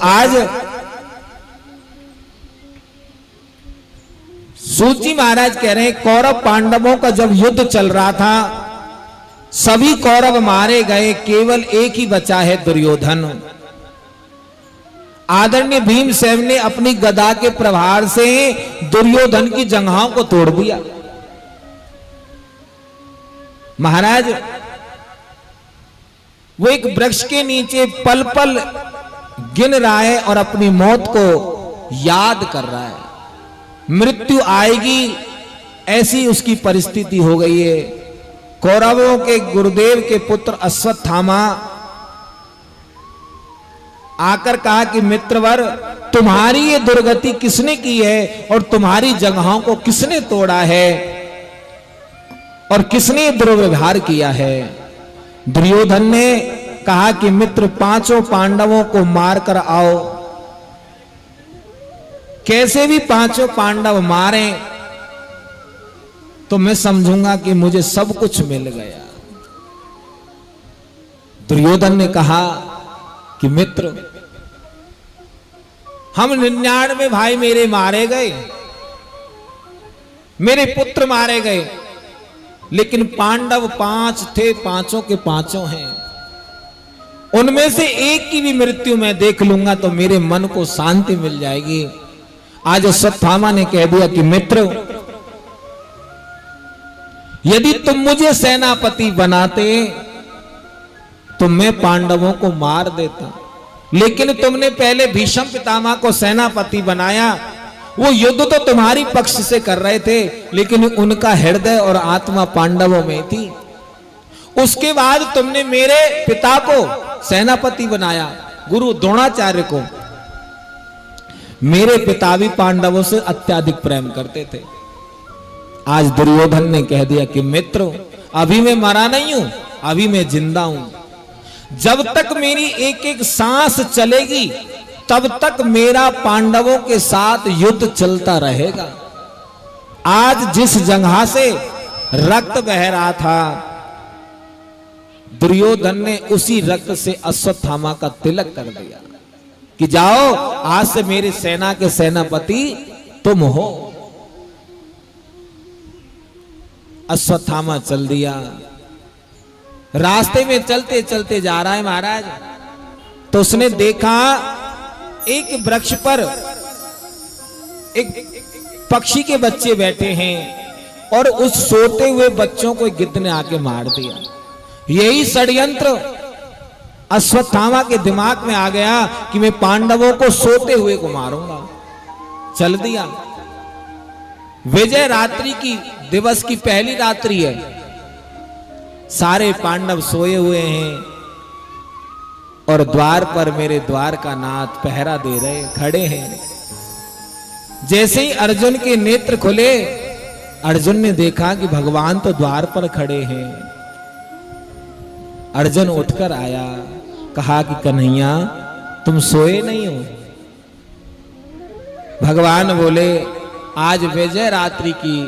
आज सूत जी महाराज कह रहे हैं, कौरव पांडवों का जब युद्ध चल रहा था, सभी कौरव मारे गए, केवल एक ही बचा है दुर्योधन। आदरणीय भीमसेन ने अपनी गदा के प्रहार से दुर्योधन की जंघाओं को तोड़ दिया। महाराज वो एक वृक्ष के नीचे पल पल गिन रहा है और अपनी मौत को याद कर रहा है। मृत्यु आएगी ऐसी उसकी परिस्थिति हो गई है। कौरवों के गुरुदेव के पुत्र अश्वत्थामा आकर कहा कि मित्रवर, तुम्हारी ये दुर्गति किसने की है और तुम्हारी जगहों को किसने तोड़ा है और किसने दुर्व्यवहार किया है। दुर्योधन ने कहा कि मित्र, पांचों पांडवों को मारकर आओ। कैसे भी पांचों पांडव मारे तो मैं समझूंगा कि मुझे सब कुछ मिल गया। दुर्योधन ने कहा कि मित्र, हम 99 भाई मेरे मारे गए, मेरे पुत्र मारे गए, लेकिन पांडव 5 थे, पांचों के पांचों हैं। उनमें से एक की भी मृत्यु मैं देख लूंगा तो मेरे मन को शांति मिल जाएगी। आज अश्वत्थामा ने कह दिया कि मित्र, यदि तुम मुझे सेनापति बनाते तो मैं पांडवों को मार देता, लेकिन तुमने पहले भीष्म पितामह को सेनापति बनाया। वो युद्ध तो तुम्हारी पक्ष से कर रहे थे, लेकिन उनका हृदय और आत्मा पांडवों में थी। उसके बाद तुमने मेरे पिता को सेनापति बनाया, गुरु द्रोणाचार्य को। मेरे पिता भी पांडवों से अत्यधिक प्रेम करते थे। आज दुर्योधन ने कह दिया कि मित्र, अभी मैं मरा नहीं हूं, अभी मैं जिंदा हूं। जब तक मेरी एक एक सांस चलेगी तब तक मेरा पांडवों के साथ युद्ध चलता रहेगा। आज जिस जगह से रक्त बह रहा था, दुर्योधन ने उसी रक्त से अश्वत्थामा का तिलक कर दिया कि जाओ, आज से मेरी सेना के सेनापति तुम हो। अश्वत्थामा चल दिया। रास्ते में चलते चलते जा रहा है महाराज, तो उसने देखा एक वृक्ष पर एक पक्षी के बच्चे बैठे हैं और उस सोते हुए बच्चों को गिद्ध ने आके मार दिया। यही षड्यंत्र अश्वत्थामा के दिमाग में आ गया कि मैं पांडवों को सोते हुए को मारूंगा। चल दिया। विजय रात्रि की, दिवस की पहली रात्रि है। सारे पांडव सोए हुए हैं और द्वार पर मेरे द्वार का नाथ पहरा दे रहे खड़े हैं। जैसे ही अर्जुन के नेत्र खुले, अर्जुन ने देखा कि भगवान तो द्वार पर खड़े हैं। अर्जुन उठकर आया, कहा कि कन्हैया, तुम सोए नहीं हो? भगवान बोले, आज विजय रात्रि की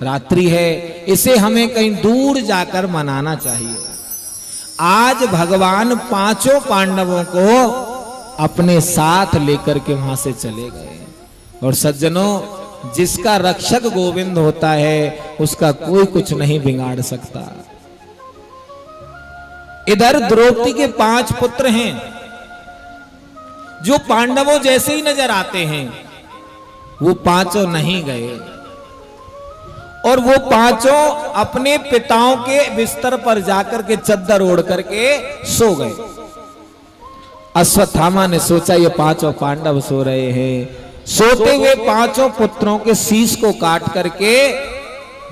रात्रि है, इसे हमें कहीं दूर जाकर मनाना चाहिए। आज भगवान पांचों पांडवों को अपने साथ लेकर के वहां से चले गए। और सज्जनों, जिसका रक्षक गोविंद होता है उसका कोई कुछ नहीं बिगाड़ सकता। इधर द्रौपदी के 5 पुत्र हैं जो पांडवों जैसे ही नजर आते हैं, वो पांचों नहीं गए और वो पांचों अपने पिताओं के बिस्तर पर जाकर के चद्दर ओढ़ करके सो गए। अश्वत्थामा ने सोचा ये पांचों पांडव सो रहे हैं। सोते हुए पांचों पुत्रों के शीश को काट करके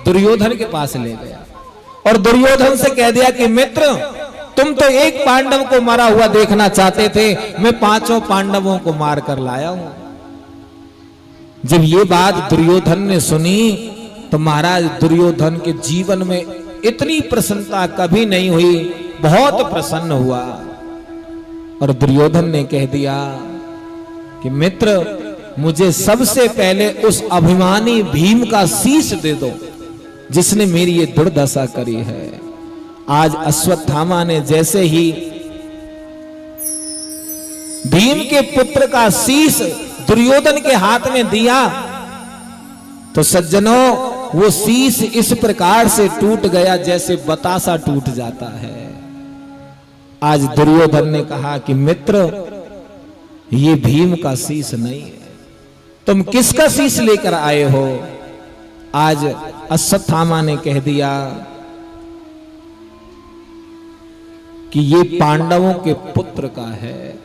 दुर्योधन के पास ले गया और दुर्योधन से कह दिया कि मित्र, तुम तो एक पांडव को मरा हुआ देखना चाहते थे, मैं पांचों पांडवों को मार कर लाया हूं। जब ये बात दुर्योधन ने सुनी तो महाराज दुर्योधन के जीवन में इतनी प्रसन्नता कभी नहीं हुई, बहुत प्रसन्न हुआ। और दुर्योधन ने कह दिया कि मित्र, मुझे सबसे पहले उस अभिमानी भीम का शीश दे दो जिसने मेरी ये दुर्दशा करी है। आज अश्वत्थामा ने जैसे ही भीम के पुत्र का शीश दुर्योधन के हाथ में दिया तो सज्जनों वो शीश इस प्रकार से टूट गया जैसे बतासा टूट जाता है। आज दुर्योधन ने कहा कि मित्र, ये भीम का शीश नहीं है, तुम किसका शीश लेकर आए हो? आज अश्वत्थामा ने कह दिया कि ये पांडवों के पुत्र का है।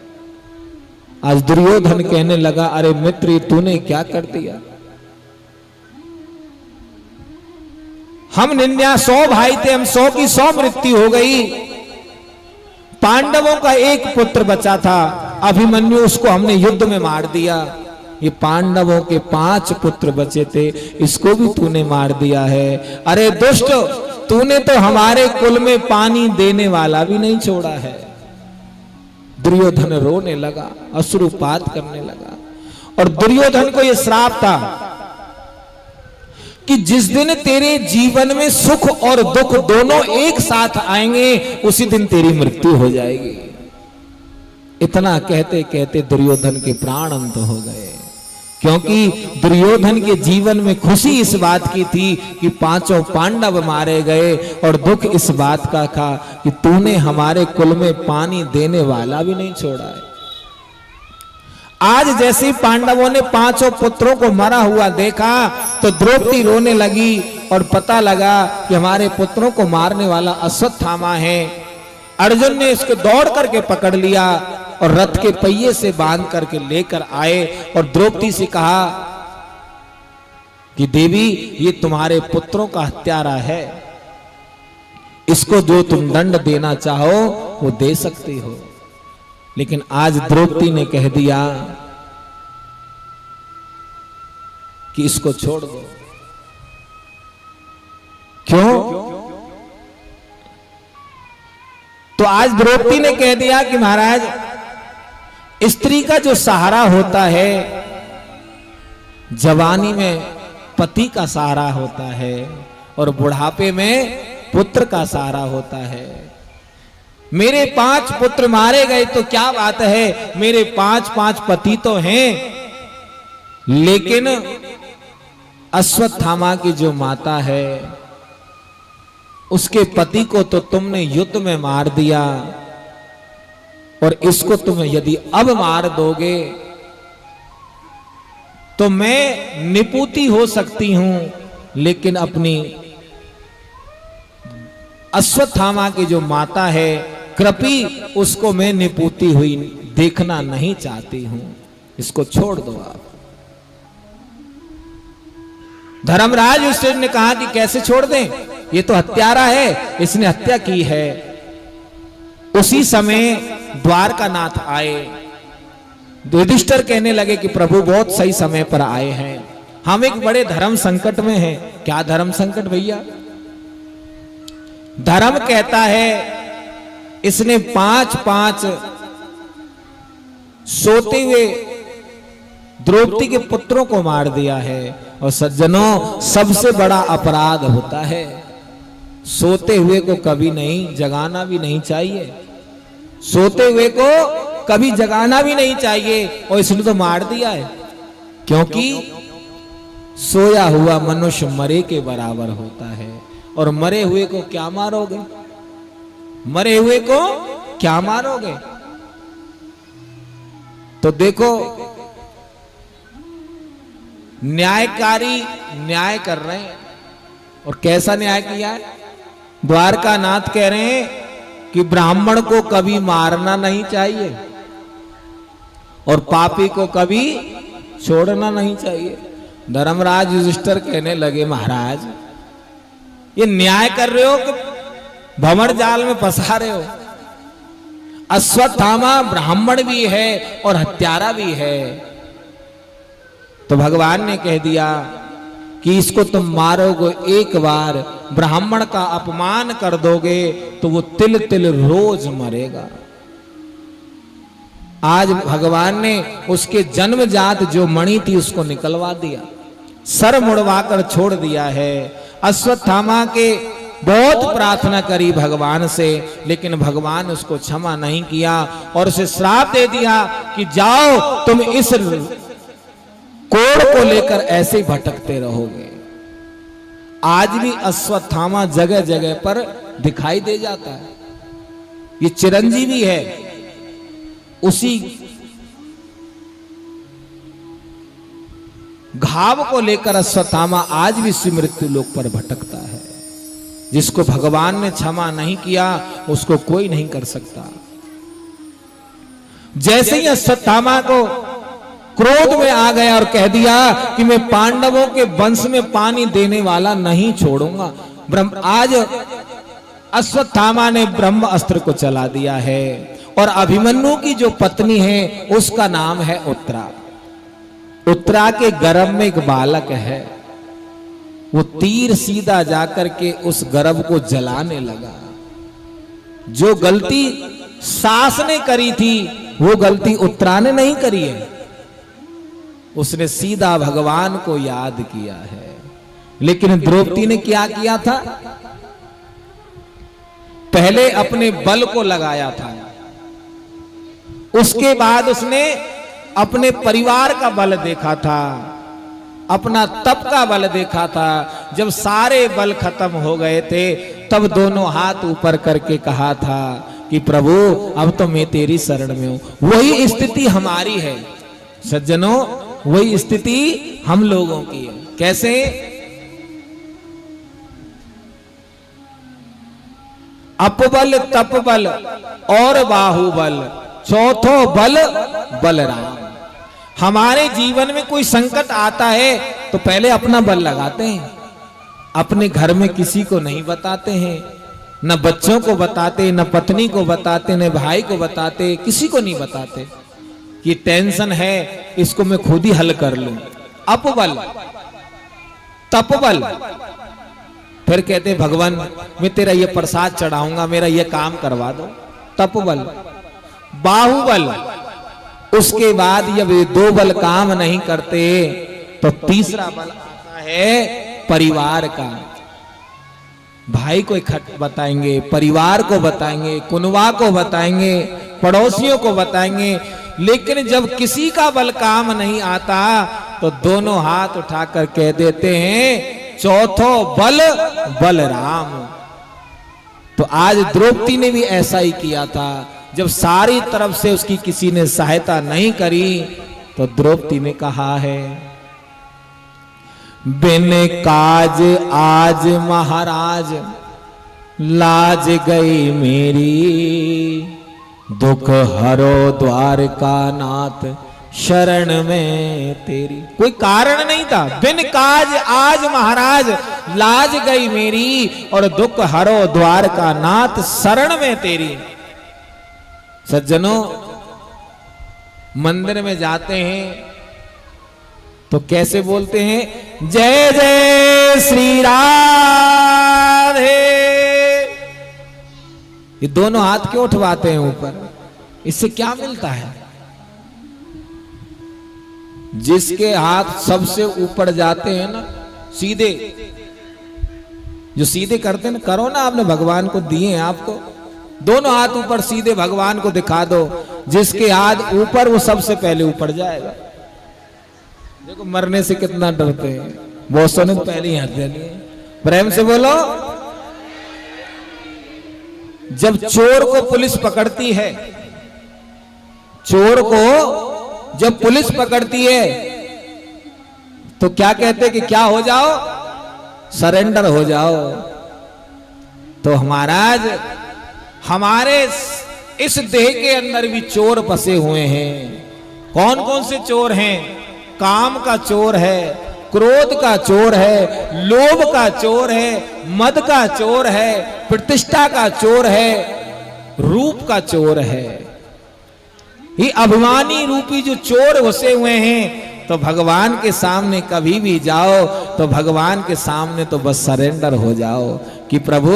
आज दुर्योधन कहने लगा, अरे मित्र, तूने क्या कर दिया? हम 99 भाई थे, हम 100 की 100 मृत्यु हो गई। पांडवों का एक पुत्र बचा था अभिमन्यु, उसको हमने युद्ध में मार दिया। ये पांडवों के 5 पुत्र बचे थे, इसको भी तूने मार दिया है। अरे दुष्ट, तूने तो हमारे कुल में पानी देने वाला भी नहीं छोड़ा है। दुर्योधन रोने लगा, अश्रुपात करने लगा। और दुर्योधन को यह श्राप था कि जिस दिन तेरे जीवन में सुख और दुख दोनों एक साथ आएंगे, उसी दिन तेरी मृत्यु हो जाएगी। इतना कहते कहते दुर्योधन के प्राण अंत हो गए, क्योंकि दुर्योधन के जीवन में खुशी इस बात की थी कि 5 पांडव मारे गए, और दुख इस बात का था कि तूने हमारे कुल में पानी देने वाला भी नहीं छोड़ा है। आज जैसे ही पांडवों ने 5 पुत्रों को मरा हुआ देखा तो द्रौपदी रोने लगी, और पता लगा कि हमारे पुत्रों को मारने वाला अश्वत्थामा है। अर्जुन ने इसको दौड़ करके पकड़ लिया और रथ के पहिए से बांध करके लेकर आए, और द्रौपदी से कहा कि देवी, ये तुम्हारे पुत्रों का हत्यारा है, इसको जो तुम दंड देना चाहो वो दे सकती हो। लेकिन आज द्रौपदी ने कह दिया कि इसको छोड़ दो। क्यों? तो आज द्रौपदी ने कह दिया कि महाराज, स्त्री का जो सहारा होता है, जवानी में पति का सहारा होता है, और बुढ़ापे में पुत्र का सहारा होता है। मेरे 5 पुत्र मारे गए तो क्या बात है, मेरे 5 पति तो हैं, लेकिन अश्वत्थामा की जो माता है, उसके पति को तो तुमने युद्ध में मार दिया, और इसको तुम यदि अब मार दोगे तो मैं निपुती हो सकती हूं, लेकिन अपनी अश्वत्थामा की जो माता है कृपी, उसको मैं निपुती हुई देखना नहीं चाहती हूं, इसको छोड़ दो आप। धर्मराज युधिष्ठिर ने कहा कि कैसे छोड़ दें, ये तो हत्यारा है, इसने हत्या की है। उसी समय द्वारकानाथ आए। युधिष्ठिर कहने लगे कि प्रभु बहुत सही समय पर आए हैं, हम एक बड़े धर्म संकट में हैं। क्या धर्म संकट भैया? धर्म कहता है इसने 5 सोते हुए द्रौपदी के पुत्रों को मार दिया है। और सज्जनों, सबसे बड़ा अपराध होता है, सोते हुए को कभी नहीं जगाना भी नहीं चाहिए, सोते हुए को कभी जगाना भी नहीं चाहिए। और इसने तो मार दिया है, क्योंकि सोया हुआ मनुष्य मरे के बराबर होता है। और मरे हुए को क्या मारोगे? मरे हुए को क्या मारोगे? तो देखो, न्यायकारी न्याय कर रहे हैं, और कैसा न्याय किया है? द्वारकानाथ कह रहे हैं कि ब्राह्मण को कभी मारना नहीं चाहिए, और पापी को कभी छोड़ना नहीं चाहिए। धर्मराज युधिष्ठिर कहने लगे, महाराज ये न्याय कर रहे हो कि भंवर जाल में फंसा रहे हो? अश्वत्थामा ब्राह्मण भी है और हत्यारा भी है। तो भगवान ने कह दिया कि इसको तुम मारोगे एक बार, ब्राह्मण का अपमान कर दोगे तो वो तिल तिल रोज मरेगा। आज भगवान ने उसके जन्मजात जो मणि थी उसको निकलवा दिया, सर मुड़वाकर छोड़ दिया है। अश्वत्थामा के बहुत प्रार्थना करी भगवान से, लेकिन भगवान उसको क्षमा नहीं किया और उसे श्राप दे दिया कि जाओ तुम इस कोड़ को लेकर ऐसे ही भटकते रहोगे। आज भी अश्वत्थामा जगह जगह पर दिखाई दे जाता है। ये चिरंजीवी है, उसी घाव को लेकर अश्वत्थामा आज भी मृत्यु लोक पर भटकता है। जिसको भगवान ने क्षमा नहीं किया उसको कोई नहीं कर सकता। जैसे ही अश्वत्थामा को क्रोध में आ गया और कह दिया कि मैं पांडवों के वंश में पानी देने वाला नहीं छोड़ूंगा, आज अश्वत्थामा ने ब्रह्म अस्त्र को चला दिया है। और अभिमन्यु की जो पत्नी है उसका नाम है उत्तरा। उत्तरा के गर्भ में एक बालक है, वो तीर सीधा जाकर के उस गर्भ को जलाने लगा। जो गलती सास ने करी थी वो गलती उत्तरा ने नहीं करी है, उसने सीधा भगवान को याद किया है। लेकिन द्रौपदी ने क्या किया था? पहले अपने बल को लगाया था, उसके बाद उसने अपने परिवार का बल देखा था, अपना तप का बल देखा था। जब सारे बल खत्म हो गए थे तब दोनों हाथ ऊपर करके कहा था कि प्रभु अब तो मैं तेरी शरण में हूं। वही स्थिति हमारी है सज्जनों, वही स्थिति हम लोगों की है। कैसे? अपबल तपबल और बाहुबल, चौथो बल बलराम। हमारे जीवन में कोई संकट आता है तो पहले अपना बल लगाते हैं, अपने घर में किसी को नहीं बताते हैं, न बच्चों को बताते, न पत्नी को बताते, न भाई को बताते, किसी को नहीं बताते। ये टेंशन है, इसको मैं खुद ही हल कर लूं। अपबल तपबल, फिर कहते भगवान मैं तेरा ये प्रसाद चढ़ाऊंगा, मेरा ये काम करवा दो, तपबल। बाहुबल, उसके बाद जब ये दो बल काम नहीं करते तो तीसरा बल आता है परिवार का। भाई को इकट्ठा बताएंगे, परिवार को बताएंगे, कुनवा को बताएंगे, पड़ोसियों को बताएंगे। लेकिन जब किसी का बल काम नहीं आता तो दोनों हाथ उठाकर कह देते हैं चौथो बल बलराम। तो आज द्रौपदी ने भी ऐसा ही किया था। जब सारी तरफ से उसकी किसी ने सहायता नहीं करी तो द्रौपदी ने कहा है बिन काज आज महाराज लाज गई मेरी, दुख हरो द्वारका नाथ शरण में तेरी। कोई कारण नहीं था, बिन काज आज महाराज लाज गई मेरी और दुख हरो द्वारका नाथ शरण में तेरी। सज्जनों, मंदिर में जाते हैं तो कैसे बोलते हैं? जय जय श्री राधे। ये दोनों हाथ क्यों उठवाते हैं ऊपर? इससे क्या मिलता है? जिसके हाथ सबसे ऊपर जाते हैं ना, सीधे, जो सीधे करते हैं ना, करो ना, आपने भगवान को दिए हैं आपको, दोनों हाथ ऊपर सीधे भगवान को दिखा दो। जिसके हाथ ऊपर वो सबसे पहले ऊपर जाएगा। देखो मरने से कितना डरते हैं, बहुत ने पहले ही हाथ दे लिए। प्रेम से बोलो। जब चोर को पुलिस पकड़ती है, चोर को जब पुलिस पकड़ती है तो क्या कहते कि क्या हो जाओ? सरेंडर हो जाओ। तो महाराज हमारे इस देह के अंदर भी चोर बसे हुए हैं। कौन कौन से चोर हैं? काम का चोर है, क्रोध का चोर है, लोभ का चोर है, मद का चोर है, प्रतिष्ठा का चोर है, रूप का चोर है। ये अभिमानी रूपी जो चोर घुसे हुए हैं, तो भगवान के सामने कभी भी जाओ तो भगवान के सामने तो बस सरेंडर हो जाओ कि प्रभु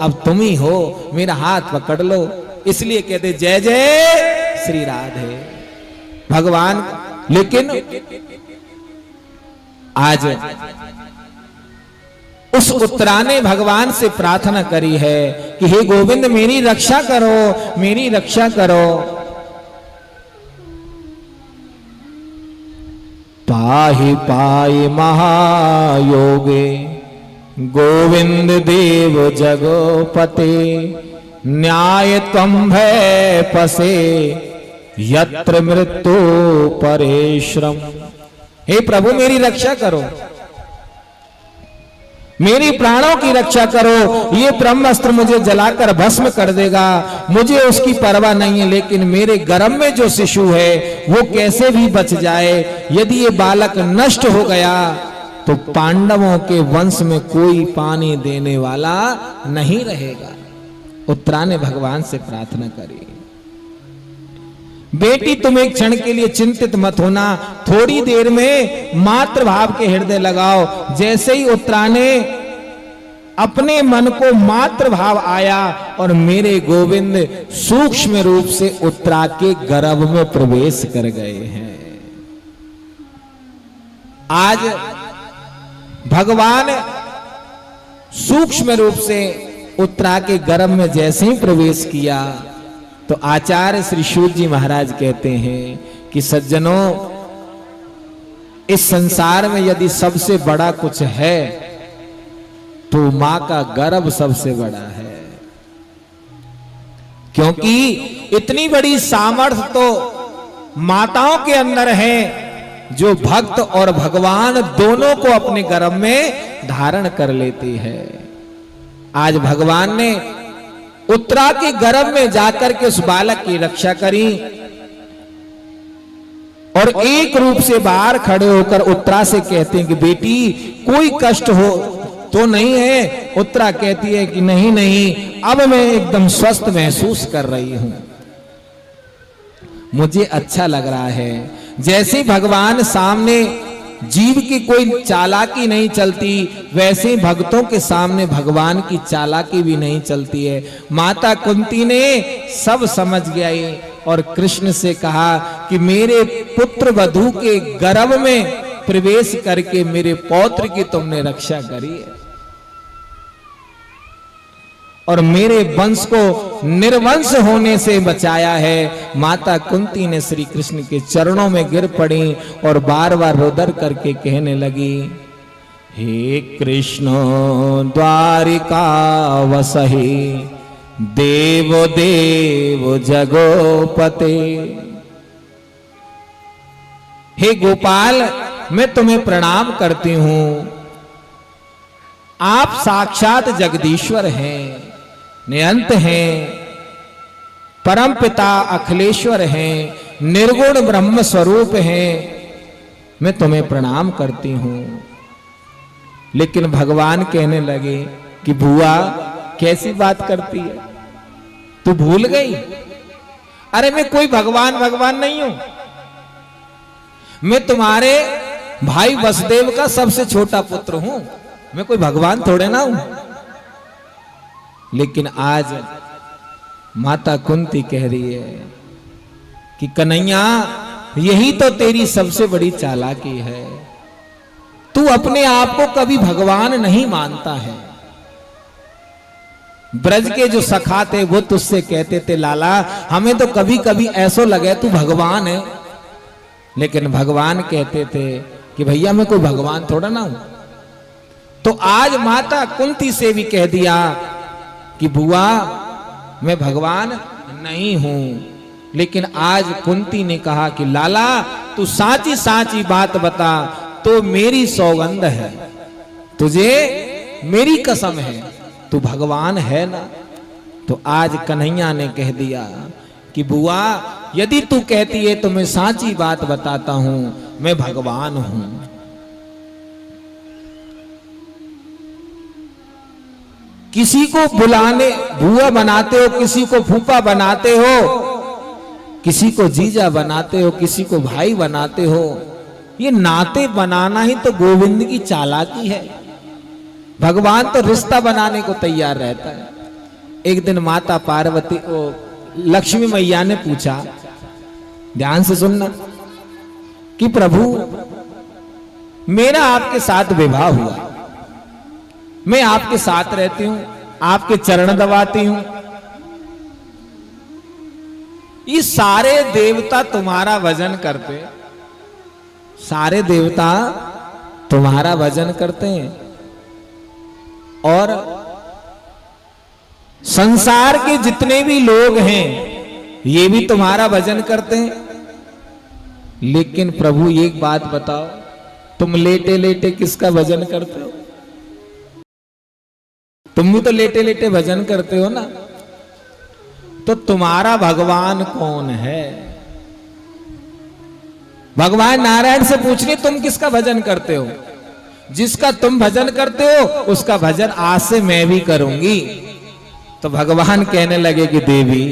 अब तुम ही हो, मेरा हाथ पकड़ लो। इसलिए कहते जय जय श्री राधे भगवान। लेकिन आज उस उत्तरा ने भगवान से प्रार्थना करी है कि हे गोविंद मेरी रक्षा करो, मेरी रक्षा करो। पाहि पाहि महायोगे गोविंद देव जगोपते, न्याय त्वं भय पसे यत्र मृत्यु परेश्रम। हे प्रभु मेरी रक्षा करो, मेरी प्राणों की रक्षा करो। ये ब्रह्मास्त्र मुझे जलाकर भस्म कर देगा, मुझे उसकी परवाह नहीं है, लेकिन मेरे गर्भ में जो शिशु है वो कैसे भी बच जाए। यदि ये बालक नष्ट हो गया तो पांडवों के वंश में कोई पानी देने वाला नहीं रहेगा। उत्तरा ने भगवान से प्रार्थना करी, बेटी तुम एक क्षण के लिए चिंतित मत होना, थोड़ी देर में मातृभाव के हृदय लगाओ। जैसे ही उत्तरा ने अपने मन को मातृभाव आया और मेरे गोविंद सूक्ष्म रूप से उत्तरा के गर्भ में प्रवेश कर गए हैं। आज भगवान सूक्ष्म रूप से उत्तरा के गर्भ में जैसे ही प्रवेश किया तो आचार्य श्री शूर जी महाराज कहते हैं कि सज्जनों, इस संसार में यदि सबसे बड़ा कुछ है तो मां का गर्भ सबसे बड़ा है, क्योंकि इतनी बड़ी सामर्थ्य तो माताओं के अंदर है जो भक्त और भगवान दोनों को अपने गर्भ में धारण कर लेती है। आज भगवान ने उत्तरा के गर्भ में जाकर के उस बालक की रक्षा करी और एक रूप से बाहर खड़े होकर उत्तरा से कहते हैं कि बेटी कोई कष्ट हो तो नहीं है। उत्तरा कहती है कि नहीं नहीं, अब मैं एकदम स्वस्थ महसूस कर रही हूं, मुझे अच्छा लग रहा है। जैसे भगवान सामने जीव की कोई चालाकी नहीं चलती, वैसे ही भक्तों के सामने भगवान की चालाकी भी नहीं चलती है। माता कुंती ने सब समझ गई और कृष्ण से कहा कि मेरे पुत्र वधू के गर्भ में प्रवेश करके मेरे पौत्र की तुमने रक्षा करी है और मेरे वंश को निर्वंश होने से बचाया है। माता कुंती ने श्री कृष्ण के चरणों में गिर पड़ी और बार बार रोदर करके कहने लगी, हे कृष्ण द्वारिका वसहि देव देव जगोपते। हे गोपाल, मैं तुम्हें प्रणाम करती हूं, आप साक्षात जगदीश्वर हैं, नियंत हैं, परम पिता अखिलेश्वर हैं, निर्गुण ब्रह्म स्वरूप हैं, मैं तुम्हें प्रणाम करती हूं। लेकिन भगवान कहने लगे कि बुआ कैसी बात करती है, तू भूल गई? अरे मैं कोई भगवान भगवान नहीं हूं, मैं तुम्हारे भाई वसुदेव का सबसे छोटा पुत्र हूं, मैं कोई भगवान थोड़े ना हूं। लेकिन आज माता कुंती कह रही है कि कन्हैया यही तो तेरी सबसे बड़ी चालाकी है, तू अपने आप को कभी भगवान नहीं मानता है। ब्रज के जो सखा थे वो तुझसे कहते थे लाला हमें तो कभी कभी ऐसो लगे तू भगवान है, लेकिन भगवान कहते थे कि भैया मैं कोई भगवान थोड़ा ना हूं। तो आज माता कुंती से भी कह दिया कि बुआ मैं भगवान नहीं हूं। लेकिन आज कुंती ने कहा कि लाला तू साची साची बात बता, तो मेरी सौगंध है, तुझे मेरी कसम है, तू भगवान है ना। तो आज कन्हैया ने कह दिया कि बुआ यदि तू कहती है तो मैं साची बात बताता हूं, मैं भगवान हूं। किसी को बुलाने बुआ बनाते हो, किसी को फूफा बनाते हो, किसी को जीजा बनाते हो, किसी को भाई बनाते हो, ये नाते बनाना ही तो गोविंद की चालाकी है। भगवान तो रिश्ता बनाने को तैयार रहता है। एक दिन माता पार्वती लक्ष्मी मैया ने पूछा, ध्यान से सुनना, कि प्रभु मेरा आपके साथ विवाह हुआ मैं आपके साथ रहती हूं, आपके चरण दबाती हूं। ये सारे देवता तुम्हारा भजन करते, सारे देवता तुम्हारा भजन करते हैं और संसार के जितने भी लोग हैं ये भी तुम्हारा भजन करते हैं। लेकिन प्रभु एक बात बताओ, तुम लेटे लेटे किसका भजन करते हो? तुम भी तो लेटे लेटे भजन करते हो ना। तो तुम्हारा भगवान कौन है? भगवान नारायण से पूछने तुम किसका भजन करते हो? जिसका तुम भजन करते हो उसका भजन आज से मैं भी करूंगी। तो भगवान कहने लगे कि देवी,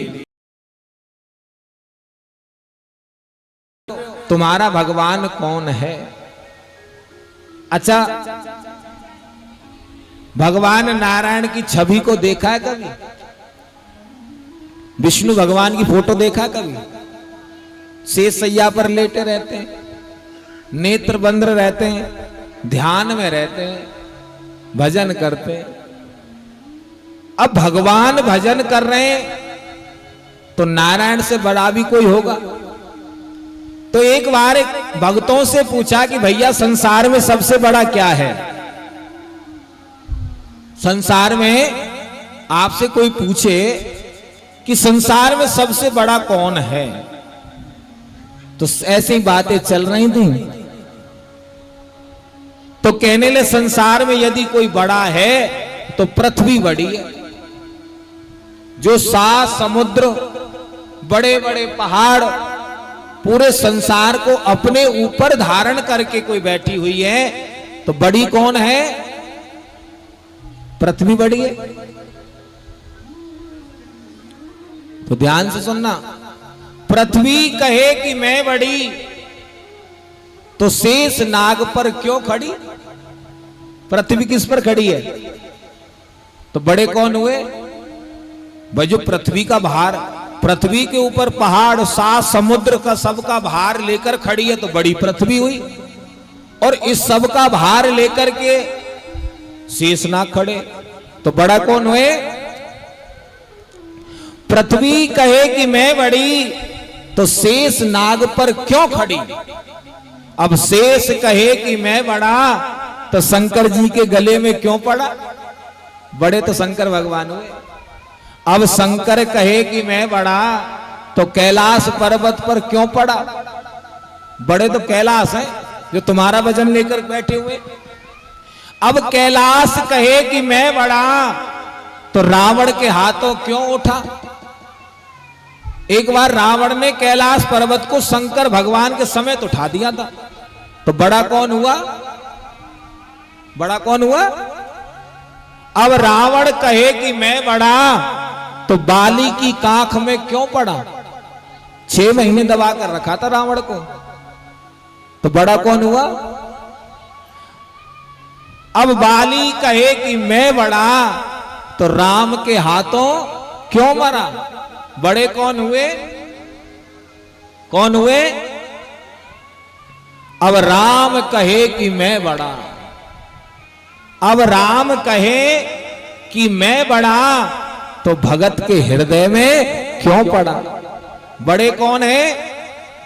तुम्हारा भगवान कौन है? अच्छा, भगवान नारायण की छवि को देखा है कभी? विष्णु भगवान की फोटो देखा कभी? शेष सैया पर लेटे रहते हैं, नेत्र बंद रहते हैं, ध्यान में रहते हैं, भजन करते हैं। अब भगवान भजन कर रहे हैं तो नारायण से बड़ा भी कोई होगा? तो एक बार एक भक्तों से पूछा कि भैया संसार में सबसे बड़ा क्या है? संसार में आपसे कोई पूछे कि संसार में सबसे बड़ा कौन है, तो ऐसी बातें चल रही थी। तो कहने लगे संसार में यदि कोई बड़ा है तो पृथ्वी बड़ी है। जो 7 समुद्र, बड़े बड़े पहाड़, पूरे संसार को अपने ऊपर धारण करके कोई बैठी हुई है, तो बड़ी कौन है? पृथ्वी बड़ी है। तो ध्यान से सुनना, पृथ्वी कहे कि मैं बड़ी तो शेष नाग पर क्यों खड़ी? पृथ्वी किस पर खड़ी है? तो बड़े कौन हुए? भाई जो पृथ्वी का भार, पृथ्वी के ऊपर पहाड़ 7 समुद्र का सबका भार लेकर खड़ी है तो बड़ी पृथ्वी हुई। और इस सब का भार लेकर के शेषनाग खड़े तो बड़ा कौन हुए? पृथ्वी कहे कि मैं बड़ी तो शेष नाग पर क्यों खड़ी? अब शेष कहे कि मैं बड़ा तो शंकर जी के गले में क्यों पड़ा? बड़े तो शंकर भगवान हुए। अब शंकर कहे कि मैं बड़ा तो कैलाश पर्वत पर क्यों पड़ा? बड़े तो कैलाश हैं जो तुम्हारा वजन लेकर बैठे हुए। अब कैलाश कहे कि मैं बड़ा तो रावण के हाथों क्यों उठा? एक बार रावण ने कैलाश पर्वत को शंकर भगवान के समेत उठा दिया था। तो बड़ा कौन हुआ? बड़ा कौन हुआ? अब रावण कहे कि मैं बड़ा तो बाली की कांख में क्यों पड़ा? 6 महीने दबा कर रखा था रावण को। तो बड़ा कौन हुआ? अब बाली कहे कि मैं बड़ा तो राम के हाथों क्यों मरा? बड़े कौन हुए? कौन हुए? अब राम कहे कि मैं बड़ा, अब राम कहे कि मैं बड़ा तो भगत के हृदय में क्यों पड़ा? बड़े कौन है?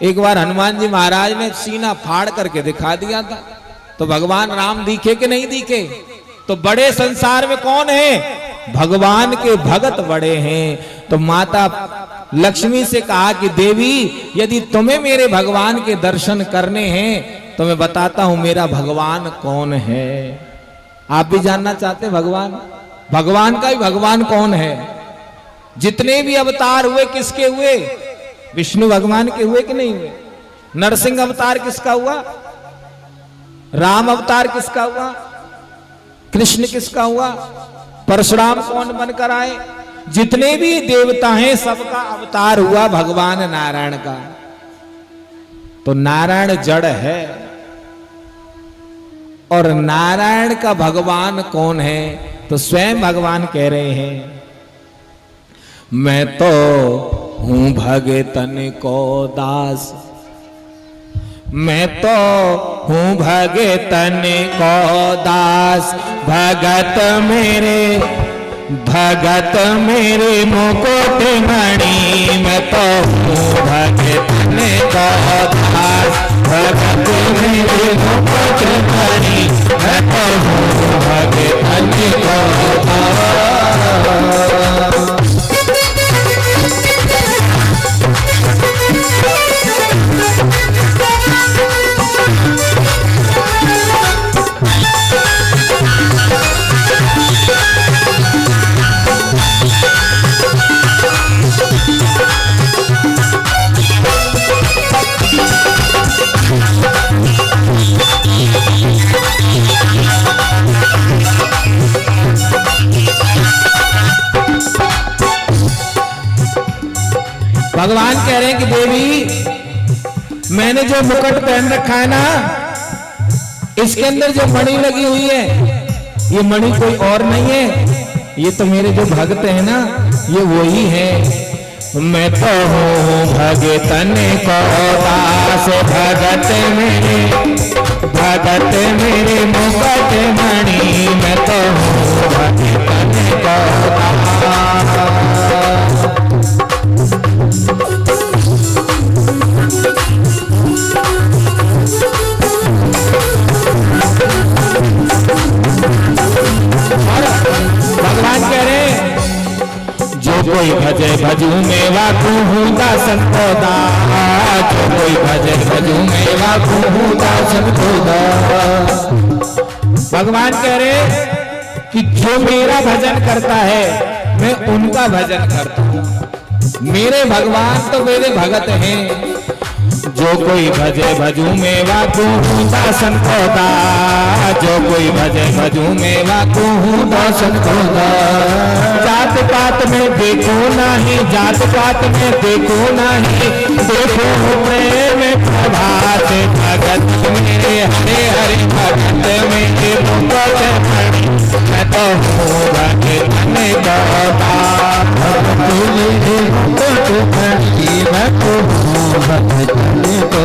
एक बार हनुमान जी महाराज ने सीना फाड़ करके दिखा दिया था। तो भगवान राम दिखे कि नहीं दिखे? तो बड़े संसार में कौन है? भगवान के भगत बड़े हैं। तो माता लक्ष्मी से कहा कि देवी यदि तुम्हें मेरे भगवान के दर्शन करने हैं तो मैं बताता हूं मेरा भगवान कौन है। आप भी जानना चाहते भगवान? भगवान का ही भगवान कौन है? जितने भी अवतार हुए किसके हुए? विष्णु भगवान के हुए कि नहीं हुए? नरसिंह अवतार किसका हुआ? राम अवतार किसका हुआ? कृष्ण किसका हुआ? परशुराम कौन बनकर आए? जितने भी देवता हैं सबका अवतार हुआ भगवान नारायण का। तो नारायण जड़ है और नारायण का भगवान कौन है? तो स्वयं भगवान कह रहे हैं मैं तो हूं भगतन को दास, मैं तो हूँ भगतन को दास, भगत मेरे मुकुट मणि। मैं तो हूँ भगतन को दास, भगत मेरे मुकुट मणि। मैं तो हूँ भगतन को दास। भगवान कह रहे हैं कि देवी, मैंने जो मुकुट पहन रखा है ना, इसके अंदर जो मणि लगी हुई है, ये मणि कोई और नहीं है, ये तो मेरे जो भक्त है ना, ये वही है। मैं तो हूँ भगतन को दास, भगत मेरे मुकुट मणि। मैं तो हूँ भगतन को दास। भगवान कह रहे, जो कोई भजे भजू मेवा कहूँ दासन को दास। जो कोई भजे भजू मेवा कहूँ दासन को दास। भगवान कह रहे कि जो मेरा भजन करता है, मैं उनका भजन करता हूँ। मेरे भगवान तो मेरे भगत हैं। जो कोई भजे भजू मेवा कहूँ दासन को दास। जो कोई भजे भजू मेवा कहूँ दासन को दास। जात पात में देखो नहीं, जात पात में देखो नहीं, देखो प्रेम प्रभात। भगत मेरे हरे हरे, भगत मेरे मुकुट मणि। मैं तो हूँ भगतन को दास, भगत मेरे मुकुट मणि। मैं तो हूँ भगतन को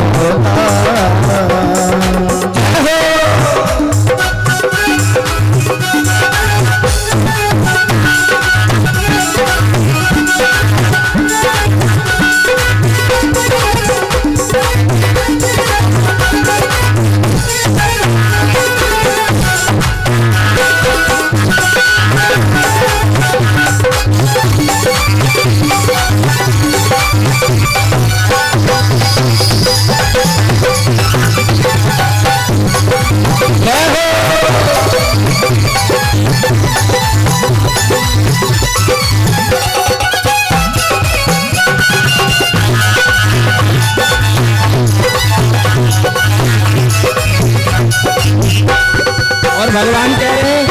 भगवान कह रहे,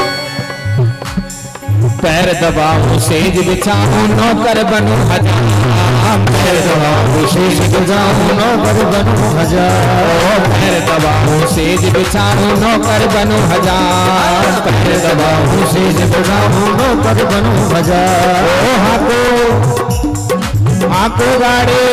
पैर दबाऊं सेज बिछाऊं नौकर बनूं हजार। पैर दबाऊं सेज बिछाऊं नौकर बनूं हजार। पैर दबाऊं सेज बिछाऊं नौकर बनूं हजार। पैर दबाऊं सेज बिछाऊं नौकर बनूं हजार। ओ हाको गाड़े,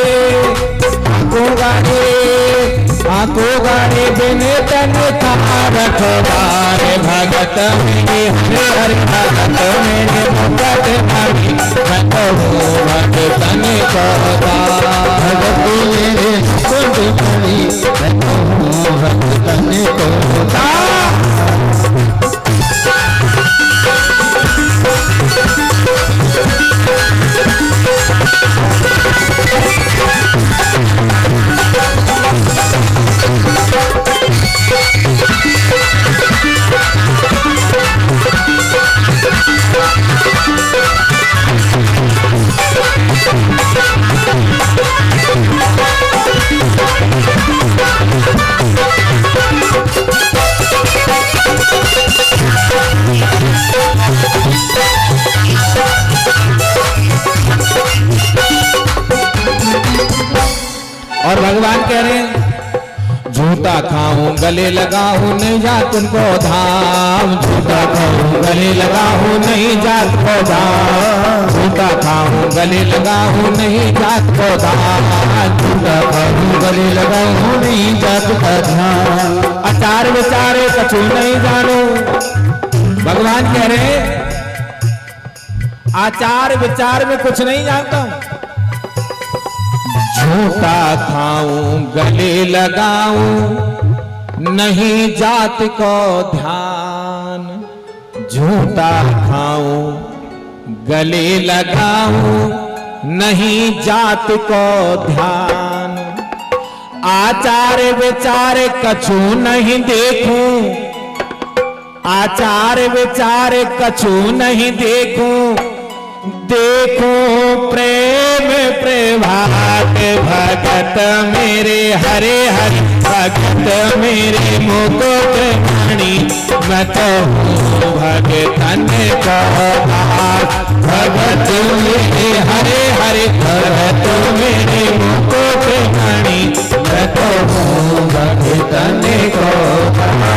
आको गाड़े बिने तन था रखवार। भगत मेरे हरे हरे, भगत मेरे मुकुट मणि। मैं तो हूँ भगतन को दास, भगत मेरे मुकुट मणि। मैं तो हूँ भगतन को दास। झूठा खाऊं गले लगाऊं नहीं जात उनको धाम, झूठा खाऊं गले लगाऊं नहीं जात को धाम, झूठा खाऊं गले लगाऊं नहीं जात को धाम, झूठा खाऊं गले लगाऊं नहीं जात का धाम। आचार विचारे कछु नहीं जानू, भगवान कह रहे आचार विचार में कुछ नहीं जानता हूं। झूठा खाऊं गले लगाऊं नहीं जात को ध्यान, झूठा खाऊं गले लगाऊं नहीं जात को ध्यान। आचार विचार कछु नहीं देखूं, आचार विचार कछु नहीं देखूं, देखो प्रेम प्रभात भगत मेरे हरे हरि, भगत मेरे मुकुट मणि, मैं तो हूँ भगतन का दास, भगत मेरे हरे हरि, भगत मेरे मुकुट मणि, मैं तो हूँ भगतन का दास।